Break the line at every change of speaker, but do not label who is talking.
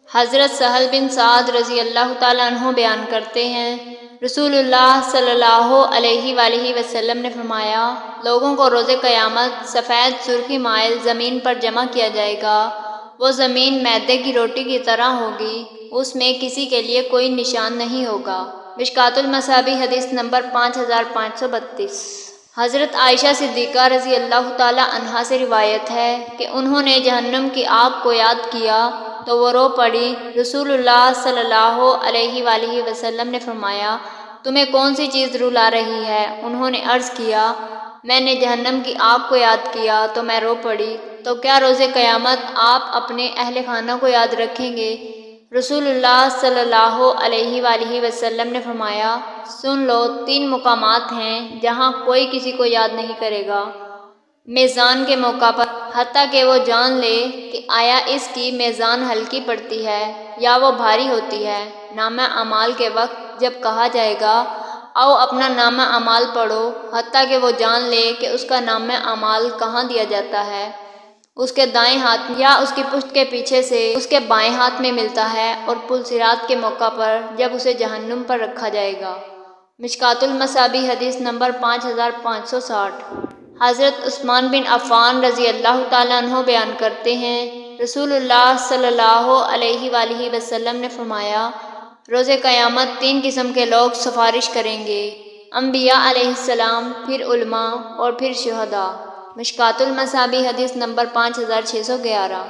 حضرت سہل بن سعد رضی اللہ تعالیٰ عنہ بیان کرتے ہیں، رسول اللہ صلی اللہ علیہ وآلہ وسلم نے فرمایا، لوگوں کو روز قیامت سفید سرخی مائل زمین پر جمع کیا جائے گا۔ وہ زمین میدے کی روٹی کی طرح ہوگی، اس میں کسی کے لیے کوئی نشان نہیں ہوگا۔ مشکوٰۃ المصابیح حدیث نمبر 5532۔ حضرت عائشہ صدیقہ رضی اللہ تعالیٰ عنہا سے روایت ہے کہ انہوں نے جہنم کی آگ کو یاد کیا تو وہ رو پڑی۔ رسول اللہ صلی اللہ علیہ وآلہ وسلم نے فرمایا، تمہیں کون سی چیز رلا رہی ہے؟ انہوں نے عرض کیا، میں نے جہنم کی آگ کو یاد کیا تو میں رو پڑی۔ تو کیا روز قیامت آپ اپنے اہل خانہ کو یاد رکھیں گے؟ رسول اللہ صلی اللہ علیہ وآلہ وسلم نے فرمایا، سن لو، 3 مقامات ہیں جہاں کوئی کسی کو یاد نہیں کرے گا۔ میزان کے موقع پر، حتیٰ کہ وہ جان لے کہ آیا اس کی میزان ہلکی پڑتی ہے یا وہ بھاری ہوتی ہے۔ نامہ اعمال کے وقت جب کہا جائے گا، آؤ اپنا نامہ اعمال پڑھو، حتیٰ کہ وہ جان لے کہ اس کا نامہ اعمال کہاں دیا جاتا ہے، اس کے دائیں ہاتھ یا اس کی پشت کے پیچھے سے اس کے بائیں ہاتھ میں ملتا ہے، اور پل صراط کے موقع پر جب اسے جہنم پر رکھا جائے گا۔ مشکوٰۃ المصابیح حدیث نمبر 5560۔ حضرت عثمان بن عفان رضی اللہ تعالیٰ عنہ بیان کرتے ہیں، رسول اللہ صلی اللہ علیہ وآلہ وسلم نے فرمایا، روز قیامت 3 قسم کے لوگ سفارش کریں گے، انبیاء علیہ السلام، پھر علماء اور پھر شہداء۔ مشکوٰۃ المصابیح حدیث نمبر 5611۔